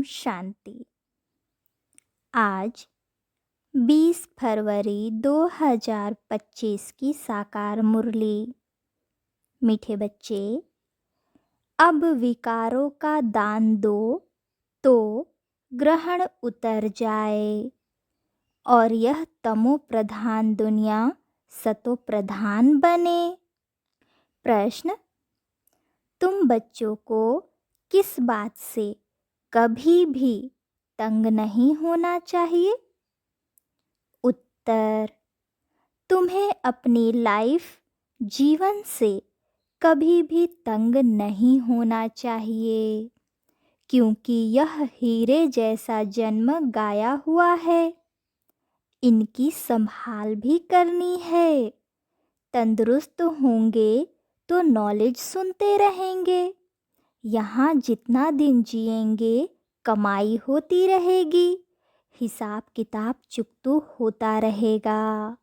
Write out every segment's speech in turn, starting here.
शांति। आज 20 फरवरी 2025 की साकार मुरली। मीठे बच्चे, अब विकारों का दान दो तो ग्रहण उतर जाए और यह तमो प्रधान दुनिया सतो प्रधान बने। प्रश्न: तुम बच्चों को किस बात से कभी भी तंग नहीं होना चाहिए? उत्तर: तुम्हें अपनी जीवन से कभी भी तंग नहीं होना चाहिए, क्योंकि यह हीरे जैसा जन्म गाया हुआ है। इनकी संभाल भी करनी है। तंदुरुस्त होंगे तो नॉलेज सुनते रहेंगे। यहाँ जितना दिन जिएंगे कमाई होती रहेगी, हिसाब किताब चुकतू होता रहेगा।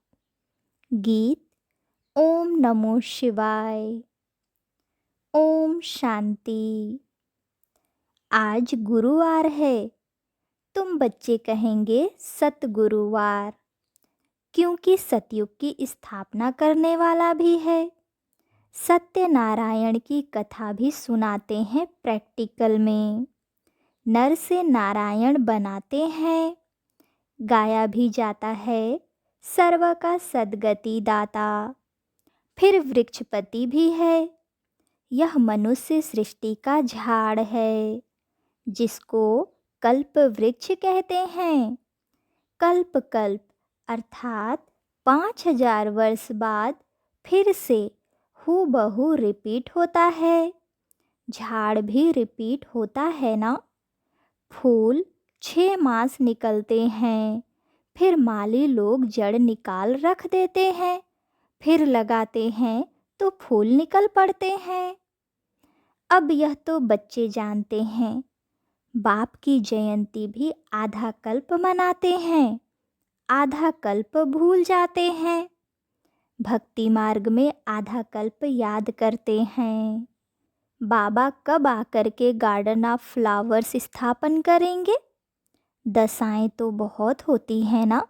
गीत। ओम नमो शिवाय। ओम शांति। आज गुरुवार है। तुम बच्चे कहेंगे सतगुरुवार, क्योंकि सतयुग की स्थापना करने वाला भी है। सत्यनारायण की कथा भी सुनाते हैं प्रैक्टिकल में। नर से नारायण बनाते हैं। गाया भी जाता है सर्व का सद्गति दाता। फिर वृक्षपति भी है। यह मनुष्य सृष्टि का झाड़ है, जिसको कल्प वृक्ष कहते हैं। कल्प कल्प अर्थात 5000 वर्ष बाद फिर से हूबहू रिपीट होता है। झाड़ भी रिपीट होता है ना। फूल 6 मास निकलते हैं, फिर माली लोग जड़ निकाल रख देते हैं, फिर लगाते हैं तो फूल निकल पड़ते हैं। अब यह तो बच्चे जानते हैं। बाप की जयंती भी आधा कल्प मनाते हैं, आधा कल्प भूल जाते हैं। भक्ति मार्ग में आधा कल्प याद करते हैं। बाबा कब आकर के गार्डन ऑफ फ्लावर्स स्थापन करेंगे? दशाएं तो बहुत होती हैं ना।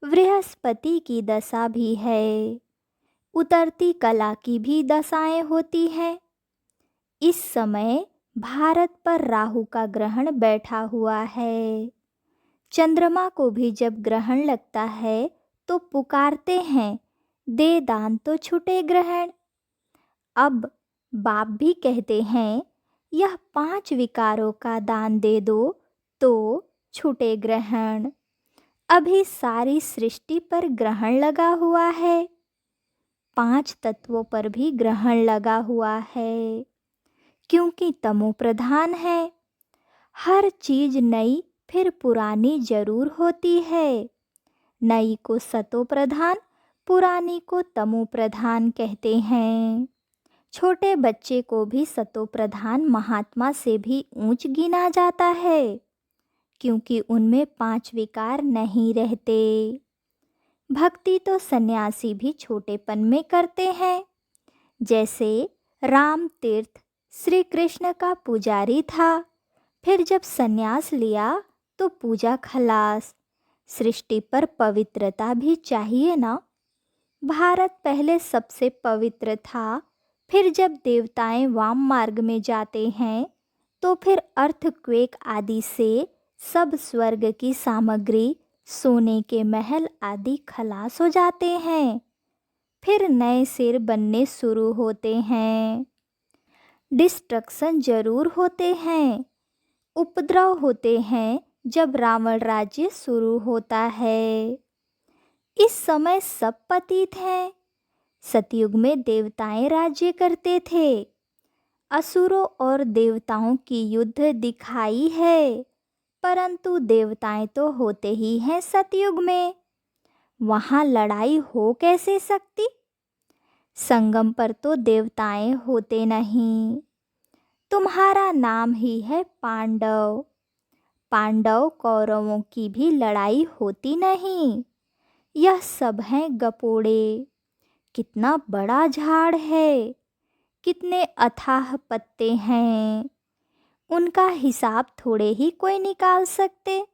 बृहस्पति की दशा भी है। उतरती कला की भी दशाएं होती हैं। इस समय भारत पर राहु का ग्रहण बैठा हुआ है। चंद्रमा को भी जब ग्रहण लगता है तो पुकारते हैं, दे दान तो छूटे ग्रहण। अब बाप भी कहते हैं, यह 5 विकारों का दान दे दो तो छूटे ग्रहण। अभी सारी सृष्टि पर ग्रहण लगा हुआ है। 5 तत्वों पर भी ग्रहण लगा हुआ है, क्योंकि तमो प्रधान है। हर चीज नई फिर पुरानी जरूर होती है। नई को सतो प्रधान, पुरानी को तमो प्रधान कहते हैं। छोटे बच्चे को भी सतो प्रधान महात्मा से भी ऊंच गिना जाता है, क्योंकि उनमें 5 विकार नहीं रहते। भक्ति तो सन्यासी भी छोटेपन में करते हैं। जैसे राम तीर्थ श्री कृष्ण का पुजारी था, फिर जब सन्यास लिया तो पूजा खलास। सृष्टि पर पवित्रता भी चाहिए ना। भारत पहले सबसे पवित्र था, फिर जब देवताएं वाम मार्ग में जाते हैं तो फिर अर्थक्वेक आदि से सब स्वर्ग की सामग्री, सोने के महल आदि खलास हो जाते हैं। फिर नए सिर बनने शुरू होते हैं। डिस्ट्रक्शन जरूर होते हैं। उपद्रव होते हैं जब रावण राज्य शुरू होता है। इस समय सब पतित हैं। सतयुग में देवताएं राज्य करते थे। असुरों और देवताओं की युद्ध दिखाई है, परंतु देवताएं तो होते ही हैं सतयुग में। वहाँ लड़ाई हो कैसे सकती? संगम पर तो देवताएं होते नहीं। तुम्हारा नाम ही है पांडव। पांडव कौरवों की भी लड़ाई होती नहीं। यह सब हैं गपोड़े। कितना बड़ा झाड़ है, कितने अथाह पत्ते हैं। उनका हिसाब थोड़े ही कोई निकाल सकते।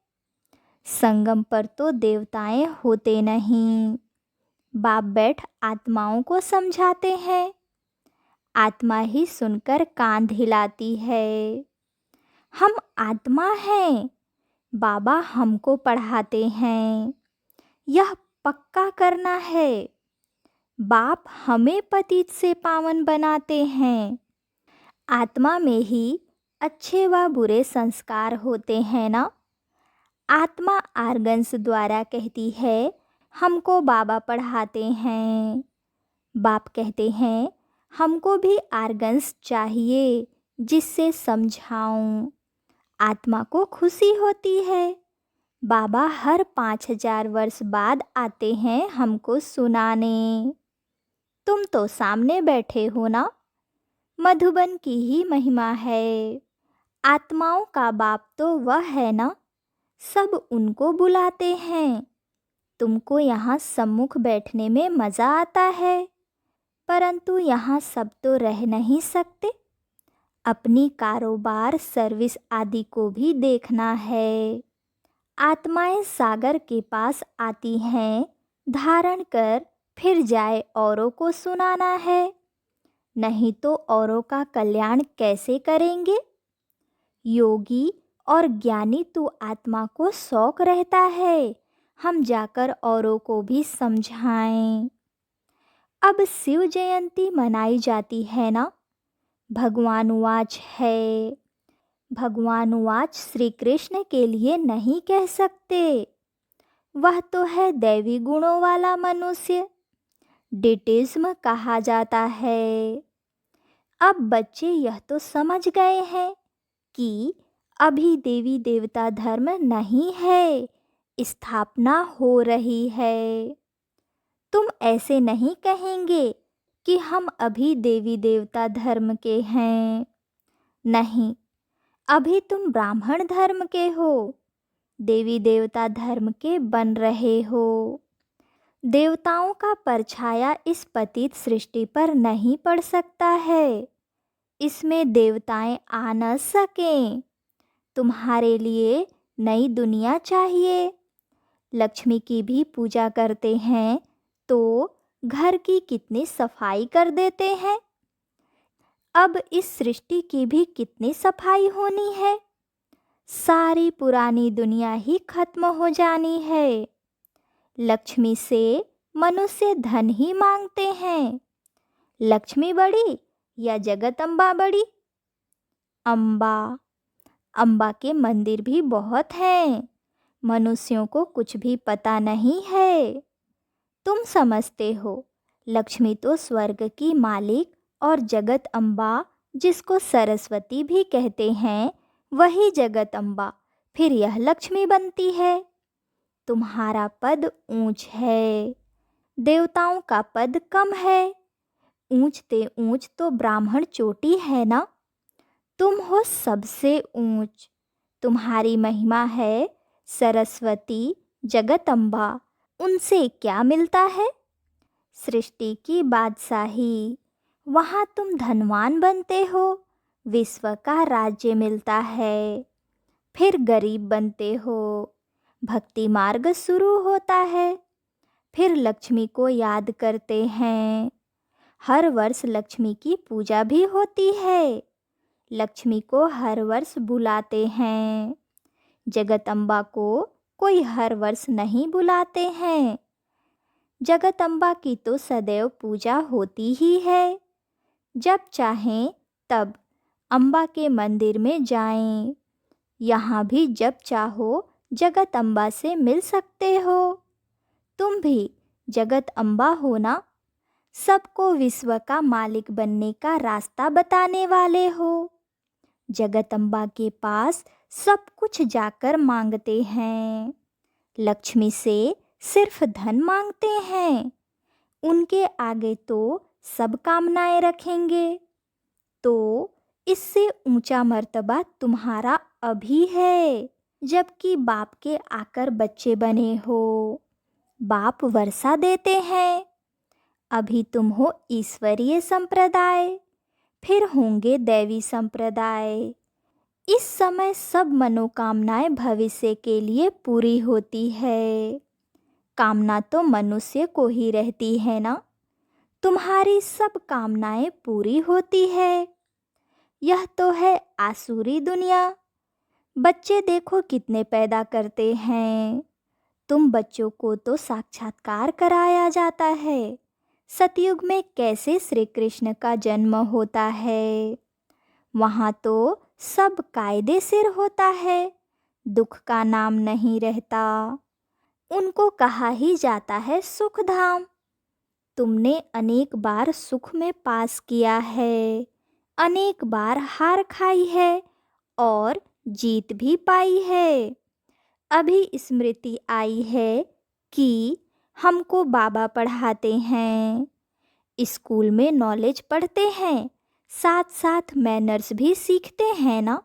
संगम पर तो देवताएं होते नहीं। बाप बैठ आत्माओं को समझाते हैं। आत्मा ही सुनकर कान हिलाती है। हम आत्मा हैं, बाबा हमको पढ़ाते हैं। यह पक्का करना है। बाप हमें पतित से पावन बनाते हैं। आत्मा में ही अच्छे व बुरे संस्कार होते हैं ना। आत्मा आर्गन्स द्वारा कहती है हमको बाबा पढ़ाते हैं। बाप कहते हैं हमको भी आर्गन्स चाहिए जिससे समझाऊं। आत्मा को खुशी होती है। बाबा हर 5000 वर्ष बाद आते हैं हमको सुनाने। तुम तो सामने बैठे हो ना। मधुबन की ही महिमा है। आत्माओं का बाप तो वह है ना। सब उनको बुलाते हैं। तुमको यहाँ सम्मुख बैठने में मज़ा आता है, परंतु यहाँ सब तो रह नहीं सकते। अपनी कारोबार सर्विस आदि को भी देखना है। आत्माएं सागर के पास आती हैं, धारण कर फिर जाए औरों को सुनाना है। नहीं तो औरों का कल्याण कैसे करेंगे। योगी और ज्ञानी तो आत्मा को शौक रहता है हम जाकर औरों को भी समझाएं। अब शिव जयंती मनाई जाती है ना। भगवान वाच है। भगवान वाच श्री कृष्ण के लिए नहीं कह सकते। वह तो है दैवी गुणों वाला मनुष्य। डिटिज्म कहा जाता है। अब बच्चे यह तो समझ गए हैं कि अभी देवी देवता धर्म नहीं है, स्थापना हो रही है। तुम ऐसे नहीं कहेंगे कि हम अभी देवी देवता धर्म के हैं। नहीं, अभी तुम ब्राह्मण धर्म के हो। देवी देवता धर्म के बन रहे हो। देवताओं का परछाया इस पतित सृष्टि पर नहीं पड़ सकता है। इसमें देवताएं आ न सकें। तुम्हारे लिए नई दुनिया चाहिए। लक्ष्मी की भी पूजा करते हैं तो घर की कितनी सफाई कर देते हैं। अब इस सृष्टि की भी कितनी सफाई होनी है। सारी पुरानी दुनिया ही खत्म हो जानी है। लक्ष्मी से मनुष्य धन ही मांगते हैं। लक्ष्मी बड़ी या जगदम्बा बड़ी। अम्बा। अम्बा के मंदिर भी बहुत हैं। मनुष्यों को कुछ भी पता नहीं है। तुम समझते हो लक्ष्मी तो स्वर्ग की मालिक और जगत अम्बा जिसको सरस्वती भी कहते हैं वही जगत अम्बा फिर यह लक्ष्मी बनती है। तुम्हारा पद ऊंच है, देवताओं का पद कम है। ऊंचते ऊंच तो ब्राह्मण चोटी है ना। तुम हो सबसे ऊंच। तुम्हारी महिमा है सरस्वती जगदम्बा। उनसे क्या मिलता है। सृष्टि की बादशाही। वहाँ तुम धनवान बनते हो, विश्व का राज्य मिलता है। फिर गरीब बनते हो, भक्ति मार्ग शुरू होता है। फिर लक्ष्मी को याद करते हैं। हर वर्ष लक्ष्मी की पूजा भी होती है। लक्ष्मी को हर वर्ष बुलाते हैं। जगदम्बा को कोई हर वर्ष नहीं बुलाते हैं। जगदम्बा की तो सदैव पूजा होती ही है। जब चाहें तब अम्बा के मंदिर में जाएं। यहाँ भी जब चाहो जगदम्बा से मिल सकते हो। तुम भी जगदम्बा हो ना। सबको विश्व का मालिक बनने का रास्ता बताने वाले हो। जगदम्बा के पास सब कुछ जाकर मांगते हैं। लक्ष्मी से सिर्फ धन मांगते हैं। उनके आगे तो सब कामनाएं रखेंगे। तो इससे ऊंचा मर्तबा तुम्हारा अभी है, जबकि बाप के आकर बच्चे बने हो। बाप वर्षा देते हैं। अभी तुम हो ईश्वरीय संप्रदाय, फिर होंगे दैवी संप्रदाय। इस समय सब मनोकामनाएं भविष्य के लिए पूरी होती है। कामना तो मनुष्य को ही रहती है ना। तुम्हारी सब कामनाएं पूरी होती है। यह तो है आसुरी दुनिया। बच्चे देखो कितने पैदा करते हैं। तुम बच्चों को तो साक्षात्कार कराया जाता है। सतयुग में कैसे श्री कृष्ण का जन्म होता है। वहाँ तो सब कायदे सिर होता है। दुख का नाम नहीं रहता। उनको कहा ही जाता है सुख धाम। तुमने अनेक बार सुख में पास किया है, अनेक बार हार खाई है और जीत भी पाई है। अभी स्मृति आई है कि हमको बाबा पढ़ाते हैं। स्कूल में नॉलेज पढ़ते हैं, साथ साथ मैनर्स भी सीखते हैं ना।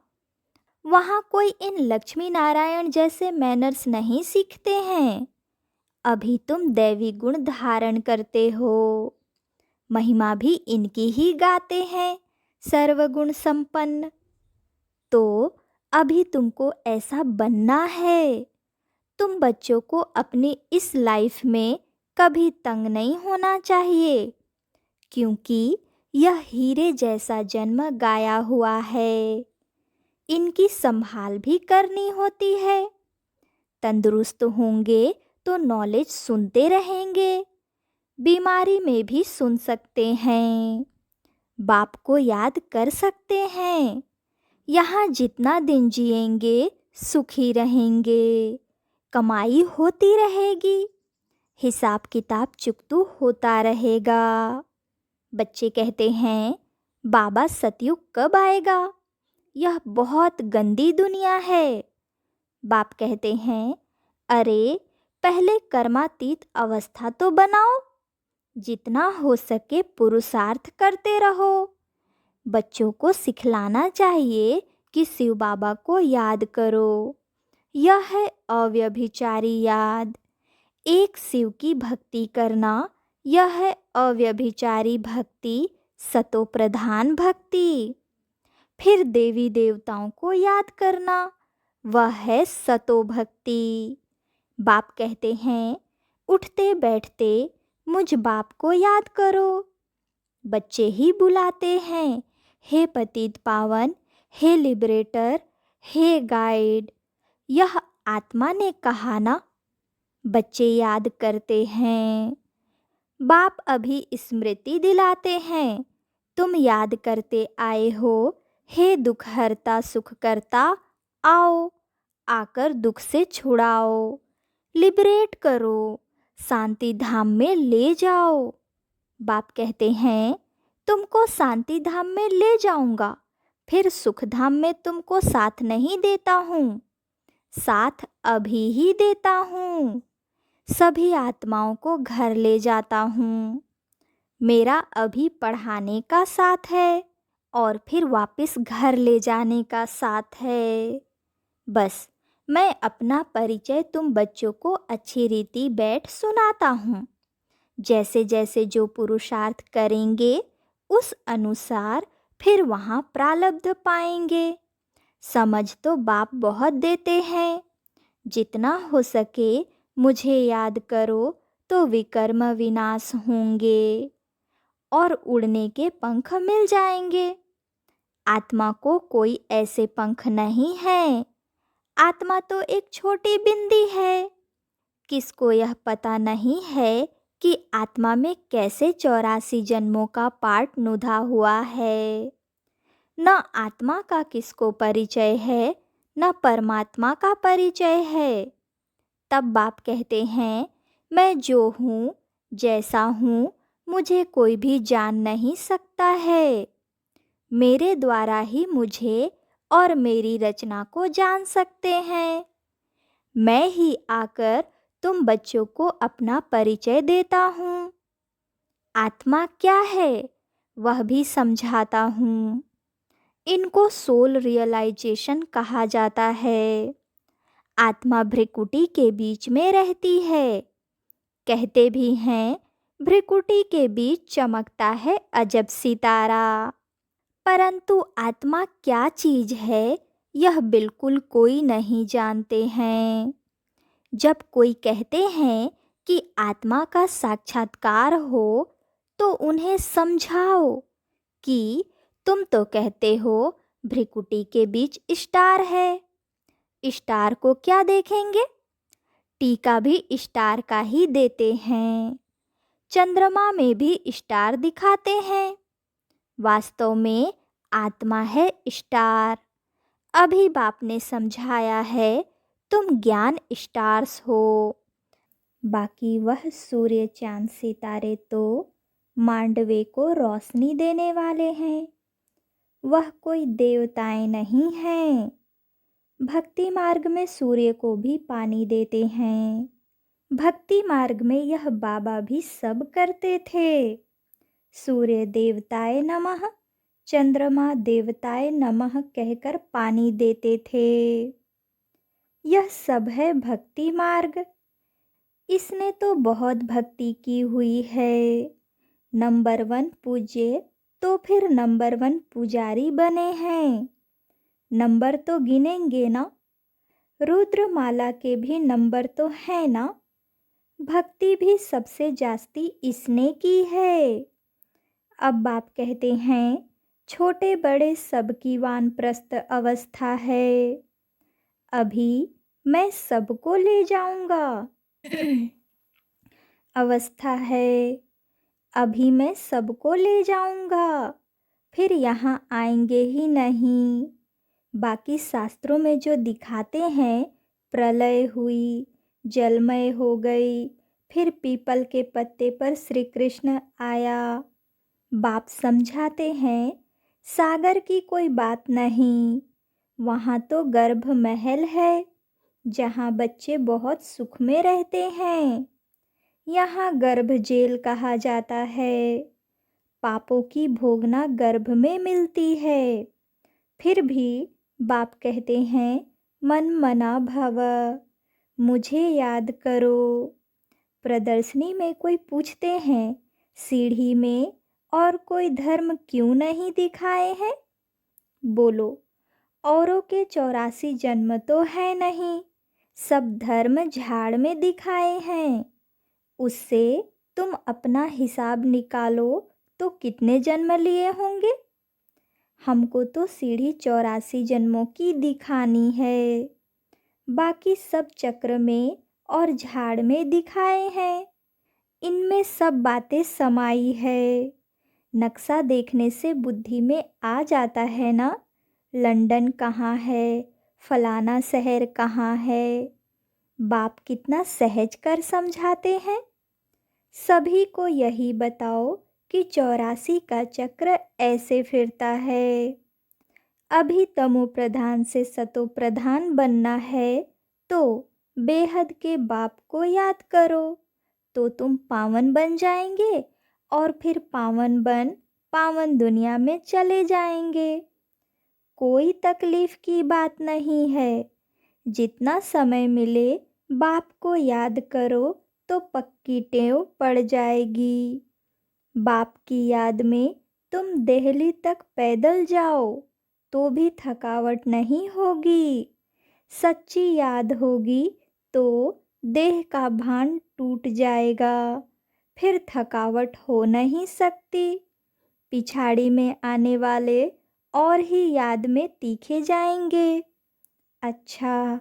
वहाँ कोई इन लक्ष्मी नारायण जैसे मैनर्स नहीं सीखते हैं। अभी तुम दैवी गुण धारण करते हो। महिमा भी इनकी ही गाते हैं, सर्वगुण संपन्न। तो अभी तुमको ऐसा बनना है। तुम बच्चों को अपनी इस लाइफ में कभी तंग नहीं होना चाहिए, क्योंकि यह हीरे जैसा जन्म गाया हुआ है। इनकी संभाल भी करनी होती है। तंदुरुस्त होंगे तो नॉलेज सुनते रहेंगे, बीमारी में भी सुन सकते हैं, बाप को याद कर सकते हैं। यहाँ जितना दिन जिएंगे सुखी रहेंगे, कमाई होती रहेगी, हिसाब किताब चुकतू होता रहेगा। बच्चे कहते हैं बाबा सतयुग कब आएगा, यह बहुत गंदी दुनिया है। बाप कहते हैं अरे पहले कर्मातीत अवस्था तो बनाओ, जितना हो सके पुरुषार्थ करते रहो। बच्चों को सिखलाना चाहिए कि शिव बाबा को याद करो। यह है अव्यभिचारी याद। एक शिव की भक्ति करना, यह है अव्यभिचारी भक्ति, सतो प्रधान भक्ति। फिर देवी देवताओं को याद करना, वह है सतो भक्ति। बाप कहते हैं उठते बैठते मुझ बाप को याद करो। बच्चे ही बुलाते हैं हे पतित पावन, हे लिबरेटर, हे गाइड। यह आत्मा ने कहा ना। बच्चे याद करते हैं। बाप अभी स्मृति दिलाते हैं, तुम याद करते आए हो हे दुख हरता सुख करता, आओ आकर दुख से छुड़ाओ, लिबरेट करो, शांति धाम में ले जाओ। बाप कहते हैं तुमको शांति धाम में ले जाऊंगा, फिर सुख धाम में तुमको साथ नहीं देता हूँ, साथ अभी ही देता हूँ। सभी आत्माओं को घर ले जाता हूँ। मेरा अभी पढ़ाने का साथ है और फिर वापस घर ले जाने का साथ है। बस मैं अपना परिचय तुम बच्चों को अच्छी रीति बैठ सुनाता हूँ। जैसे जैसे जो पुरुषार्थ करेंगे उस अनुसार फिर वहाँ प्रारब्ध पाएंगे। समझ तो बाप बहुत देते हैं। जितना हो सके मुझे याद करो तो विकर्म विनाश होंगे और उड़ने के पंख मिल जाएंगे। आत्मा को कोई ऐसे पंख नहीं है। आत्मा तो एक छोटी बिंदी है। किसको यह पता नहीं है कि आत्मा में कैसे 84 जन्मों का पार्ट नुधा हुआ है। न आत्मा का किसको परिचय है, न परमात्मा का परिचय है। तब बाप कहते हैं मैं जो हूँ, जैसा हूँ, मुझे कोई भी जान नहीं सकता है। मेरे द्वारा ही मुझे और मेरी रचना को जान सकते हैं। मैं ही आकर तुम बच्चों को अपना परिचय देता हूँ। आत्मा क्या है वह भी समझाता हूँ। इनको सोल रियलाइजेशन कहा जाता है। आत्मा भ्रिकुटी के बीच में रहती है। कहते भी हैं भ्रिकुटी के बीच चमकता है अजब सितारा। परंतु आत्मा क्या चीज़ है यह बिल्कुल कोई नहीं जानते हैं। जब कोई कहते हैं कि आत्मा का साक्षात्कार हो, तो उन्हें समझाओ कि तुम तो कहते हो भ्रिकुटी के बीच स्टार है। स्टार को क्या देखेंगे? टीका भी स्टार का ही देते हैं। चंद्रमा में भी स्टार दिखाते हैं। वास्तव में आत्मा है स्टार। अभी बाप ने समझाया है, तुम ज्ञान स्टार्स हो। बाकी वह सूर्य चांद सितारे तो मांडवे को रोशनी देने वाले हैं। वह कोई देवताएं नहीं हैं। भक्ति मार्ग में सूर्य को भी पानी देते हैं। भक्ति मार्ग में यह बाबा भी सब करते थे। सूर्य देवताय नमः, चंद्रमा देवताय नमः कहकर पानी देते थे। यह सब है भक्ति मार्ग। इसने तो बहुत भक्ति की हुई है। नंबर 1 पूज्य तो फिर नंबर 1 पुजारी बने हैं। नंबर तो गिनेंगे ना। रुद्रमाला के भी नंबर तो है ना। भक्ति भी सबसे जास्ती इसने की है। अब बाप कहते हैं, छोटे बड़े सबकी वानप्रस्थ अवस्था है। अभी मैं सबको ले जाऊंगा। अवस्था है, अभी मैं सबको ले जाऊंगा, फिर यहाँ आएंगे ही नहीं। बाकी शास्त्रों में जो दिखाते हैं, प्रलय हुई, जलमय हो गई, फिर पीपल के पत्ते पर श्री कृष्ण आया। बाप समझाते हैं, सागर की कोई बात नहीं। वहाँ तो गर्भ महल है, जहाँ बच्चे बहुत सुख में रहते हैं। यहाँ गर्भ जेल कहा जाता है। पापों की भोगना गर्भ में मिलती है। फिर भी बाप कहते हैं, मन मना भव, मुझे याद करो। प्रदर्शनी में कोई पूछते हैं, सीढ़ी में और कोई धर्म क्यों नहीं दिखाए हैं? बोलो, औरों के 84 जन्म तो है नहीं, सब धर्म झाड़ में दिखाए हैं। उससे तुम अपना हिसाब निकालो तो कितने जन्म लिए होंगे? हमको तो सीढ़ी 84 जन्मों की दिखानी है। बाकी सब चक्र में और झाड़ में दिखाए हैं। इनमें सब बातें समाई है। नक्शा देखने से बुद्धि में आ जाता है ना, लंदन कहाँ है, फलाना शहर कहाँ है। बाप कितना सहज कर समझाते हैं। सभी को यही बताओ कि 84 का चक्र ऐसे फिरता है। अभी तमो प्रधान से सतो प्रधान बनना है, तो बेहद के बाप को याद करो, तो तुम पावन बन जाएंगे और फिर पावन बन पावन दुनिया में चले जाएंगे। कोई तकलीफ की बात नहीं है। जितना समय मिले बाप को याद करो तो पक्की टेव पड़ जाएगी। बाप की याद में तुम दिल्ली तक पैदल जाओ तो भी थकावट नहीं होगी। सच्ची याद होगी तो देह का भान टूट जाएगा, फिर थकावट हो नहीं सकती। पिछाड़ी में आने वाले और ही याद में तीखे जाएंगे। अच्छा,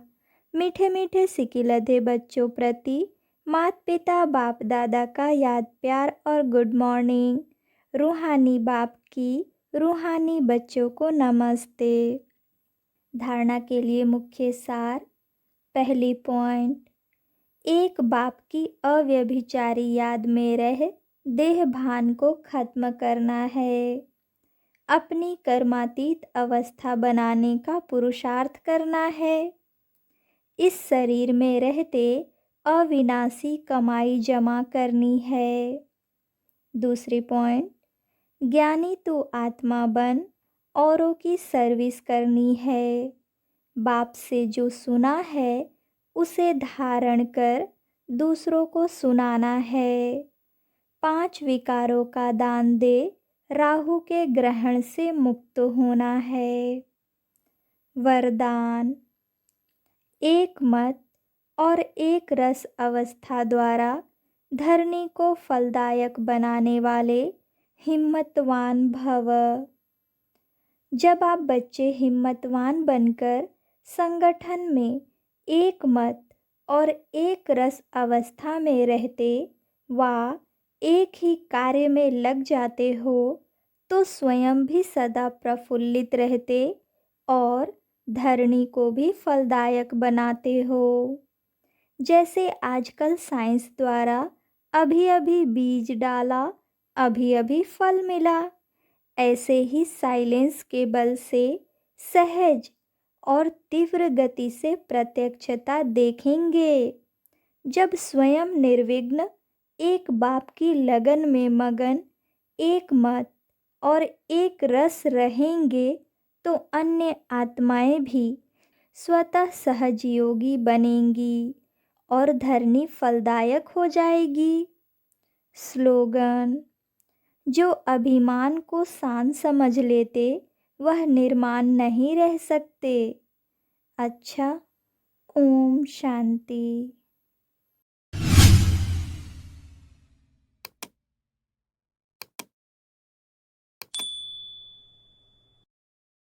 मीठे मीठे सिकिलधे बच्चों प्रति माता पिता बाप दादा का याद प्यार और गुड मॉर्निंग। रूहानी बाप की रूहानी बच्चों को नमस्ते। धारणा के लिए मुख्य सार। पहली पॉइंट, एक बाप की अव्यभिचारी याद में रह देह भान को खत्म करना है। अपनी कर्मातीत अवस्था बनाने का पुरुषार्थ करना है। इस शरीर में रहते अविनाशी कमाई जमा करनी है। दूसरी पॉइंट, ज्ञानी तो आत्मा बन औरों की सर्विस करनी है। बाप से जो सुना है उसे धारण कर दूसरों को सुनाना है। 5 विकारों का दान दे राहु के ग्रहण से मुक्त होना है। वरदान। एक मत और एक रस अवस्था द्वारा धरनी को फलदायक बनाने वाले हिम्मतवान भव। जब आप बच्चे हिम्मतवान बनकर संगठन में एक मत और एक रस अवस्था में रहते वा एक ही कार्य में लग जाते हो तो स्वयं भी सदा प्रफुल्लित रहते और धरनी को भी फलदायक बनाते हो। जैसे आजकल साइंस द्वारा अभी अभी बीज डाला, अभी अभी फल मिला, ऐसे ही साइलेंस के बल से सहज और तीव्र गति से प्रत्यक्षता देखेंगे। जब स्वयं निर्विघ्न एक बाप की लगन में मगन एक मत और एक रस रहेंगे तो अन्य आत्माएं भी स्वतः सहजयोगी बनेंगी और धरनी फलदायक हो जाएगी। स्लोगन। जो अभिमान को शान समझ लेते वह निर्माण नहीं रह सकते। अच्छा, ओम शांति।